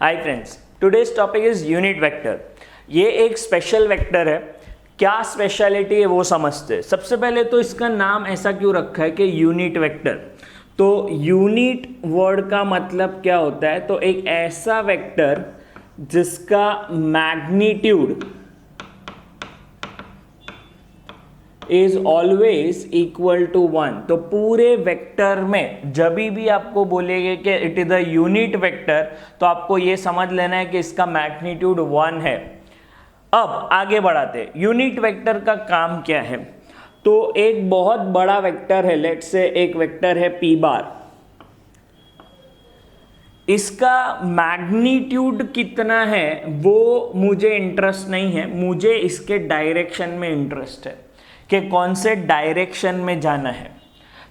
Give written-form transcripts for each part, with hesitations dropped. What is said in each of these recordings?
Hi friends, today's topic is unit vector. ये एक special vector है। क्या स्पेशलिटी है वो समझते हैं। सबसे पहले तो इसका नाम ऐसा क्यों रखा है कि यूनिट वेक्टर। तो यूनिट वर्ड का मतलब क्या होता है, तो एक ऐसा वेक्टर जिसका magnitude is always equal to 1। तो पूरे वेक्टर में जब भी आपको बोलेंगे कि it is a unit vector, तो आपको ये समझ लेना है कि इसका मैग्नीट्यूड 1 है। अब आगे बढ़ाते हैं, यूनिट वेक्टर का काम क्या है। तो एक बहुत बड़ा वेक्टर है, लेट्स से एक वेक्टर है p बार। इसका मैग्नीट्यूड कितना है वो मुझे इंटरेस्ट नहीं है, मुझे इसके डायरेक्शन में इंटरेस्ट है कि कौन से डायरेक्शन में जाना है।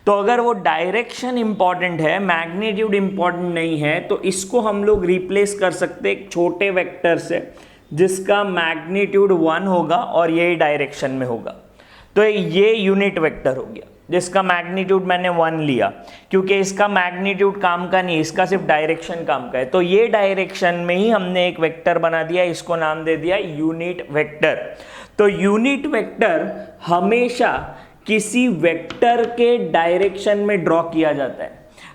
तो अगर वो डायरेक्शन इंपॉर्टेंट है, मैग्नीट्यूड इंपॉर्टेंट नहीं है, तो इसको हम लोग रिप्लेस कर सकते एक छोटे वेक्टर से जिसका मैग्नीट्यूड 1 होगा और यही डायरेक्शन में होगा। तो ये यूनिट वेक्टर हो गया जिसका मैग्नीट्यूड मैंने 1 लिया, क्योंकि इसका मैग्नीट्यूड काम का नहीं, इसका सिर्फ डायरेक्शन काम का है। तो ये डायरेक्शन में ही हमने एक वेक्टर बना दिया, इसको नाम दे दिया यूनिट वेक्टर। तो यूनिट वेक्टर हमेशा किसी वेक्टर के डायरेक्शन में ड्रॉ किया जाता है।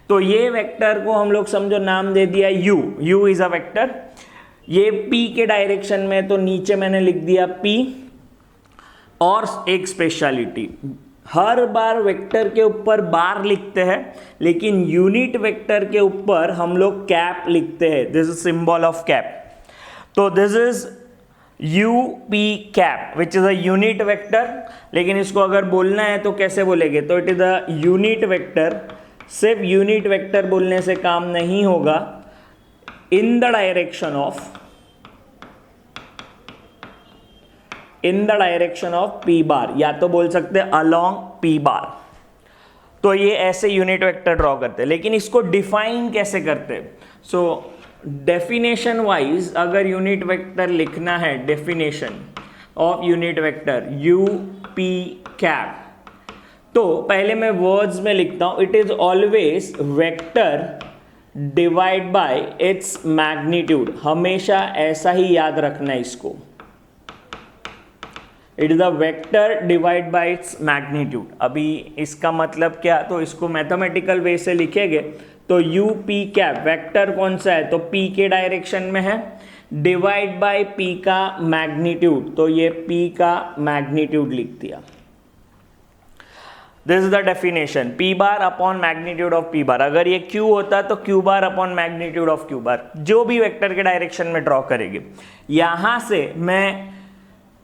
तो ये वेक्टर को हम लोग समझो नाम दे दिया u। u is a vector, ये p के डायरेक्शन में, तो नीचे मैंने लिख दिया p। और एक स्पेशलिटी, हर बार वेक्टर के ऊपर बार लिखते हैं, लेकिन यूनिट वेक्टर के ऊपर हम लोग कैप लिखते हैं। This is symbol of cap. तो this is UP cap which is a unit vector. लेकिन इसको अगर बोलना है तो कैसे बोलेंगे, तो it is a unit vector. सिर्फ यूनिट वेक्टर बोलने से काम नहीं होगा। In the direction of p bar, या तो बोल सकते हैं अलोंग p बार। तो ये ऐसे यूनिट वेक्टर ड्रॉ करते हैं। लेकिन इसको डिफाइन कैसे करते हैं। सो डेफिनेशन वाइज अगर यूनिट वेक्टर लिखना है, definition of unit vector UP cap, तो पहले मैं वर्ड्स में लिखता हूं, it is always vector divide by its magnitude. हमेशा ऐसा ही याद रखना है इसको, it is a vector divide by its magnitude. अभी इसका मतलब क्या, तो इसको मैथमेटिकल वे से लिखेंगे तो UP कैप वेक्टर कौन सा है, तो p के डायरेक्शन में है, डिवाइड बाय p का मैग्नीट्यूड, तो ये p का मैग्नीट्यूड लिख दिया। This is the definition, p bar upon magnitude of p बार। अगर ये q होता तो q bar upon magnitude of q बार, जो भी वेक्टर के डायरेक्शन में ड्रॉ करेंगे। यहां से मैं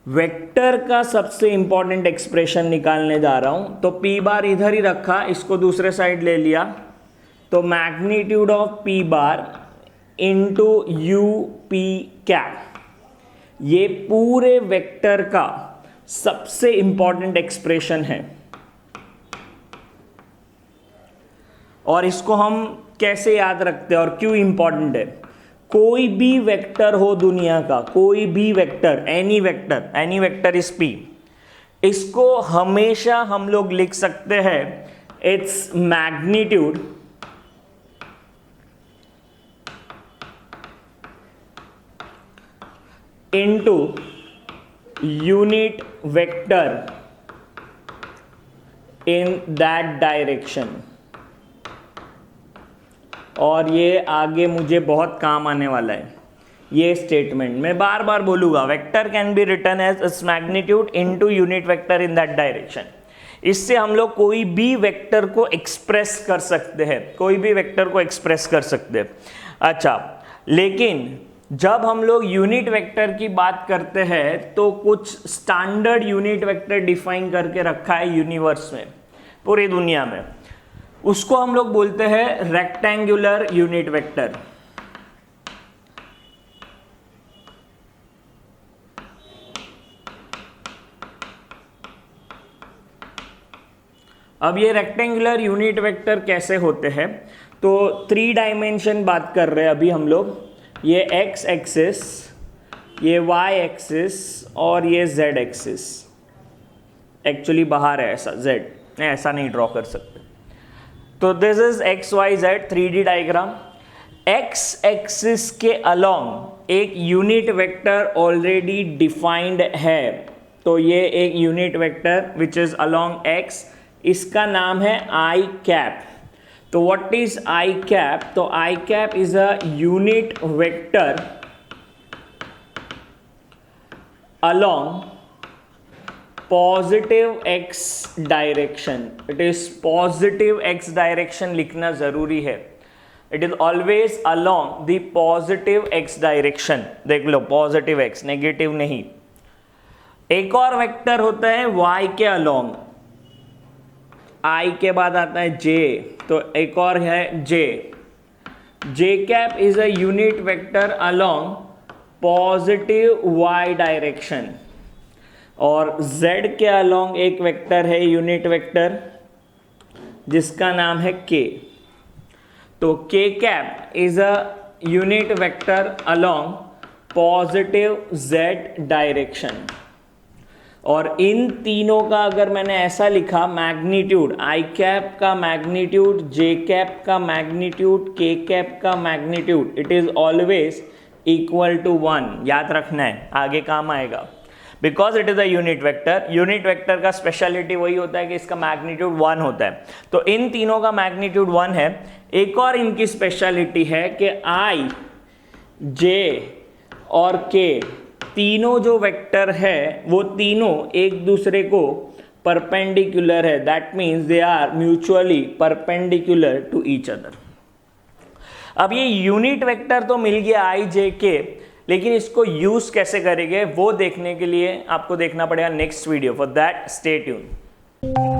वेक्टर का सबसे इंपॉर्टेंट एक्सप्रेशन निकालने जा रहा हूं। तो p बार इधर ही रखा, इसको दूसरे साइड ले लिया, तो magnitude of p bar into UP cap, ये पूरे वेक्टर का सबसे इंपॉर्टेंट एक्सप्रेशन है। और इसको हम कैसे याद रखते हैं और क्यों इंपॉर्टेंट है। कोई भी वेक्टर हो दुनिया का, कोई भी vector, any vector is p, इसको हमेशा हम लोग लिख सकते हैं it's magnitude into unit vector in that direction. और ये आगे मुझे बहुत काम आने वाला है ये स्टेटमेंट। मैं बार बार बोलूंगा, vector can be written as its magnitude into unit vector in that direction. इससे हम लोग कोई भी वेक्टर को एक्सप्रेस कर सकते हैं, कोई भी वेक्टर को एक्सप्रेस कर सकते हैं। अच्छा, लेकिन जब हम लोग यूनिट वेक्टर की बात करते हैं तो कुछ स्टैंडर्ड यूनिट वेक्टर डिफाइन करके रखा है यूनिवर्स में, पूरी दुनिया में। उसको हम लोग बोलते हैं रेक्टेंगुलर यूनिट वेक्टर। अब ये रेक्टेंगुलर यूनिट वेक्टर कैसे होते हैं, तो 3 डायमेंशन बात कर रहे हैं अभी हम लोग। ये x एक्सिस, ये y एक्सिस और ये z एक्सिस। एक्चुअली बाहर है ऐसा, z ऐसा नहीं ड्रॉ कर सकते। तो this is X Y Z 3D diagram. X axis के अलोंग एक यूनिट वेक्टर ऑलरेडी डिफाइंड है, तो ये एक unit vector which is along X, इसका नाम है आई कैप। तो व्हाट इज आई कैप? तो I cap is a unit vector along positive X direction. It is positive X direction लिखना जरूरी है। It is always along the positive X direction. देख लो, पॉजिटिव एक्स, नेगेटिव नहीं। एक और वेक्टर होता है y के अलोंग, I के बाद आता है J, तो एक और है J। J cap is a unit vector along positive y direction. और Z के अलोंग एक वेक्टर है यूनिट वेक्टर जिसका नाम है K। तो K cap is a unit vector along positive Z direction. और इन तीनों का अगर मैंने ऐसा लिखा मैग्नीट्यूड, आई कैप का मैग्नीट्यूड, जे कैप का मैग्नीट्यूड, के कैप का magnitude, it is always equal to 1। याद रखना है, आगे काम आएगा। Because it is a unit vector, unit vector का स्पेशलिटी वही होता है कि इसका मैग्नीट्यूड 1 होता है। तो इन तीनों का मैग्नीट्यूड 1 है। एक और इनकी स्पेशलिटी है कि आई, जे और के तीनों जो वेक्टर है वो तीनों एक दूसरे को परपेंडिकुलर है। That means they are mutually perpendicular to each other. अब ये यूनिट वेक्टर तो मिल गया आई जे के, लेकिन इसको यूज कैसे करेंगे वो देखने के लिए आपको देखना पड़ेगा next video. For that stay tune.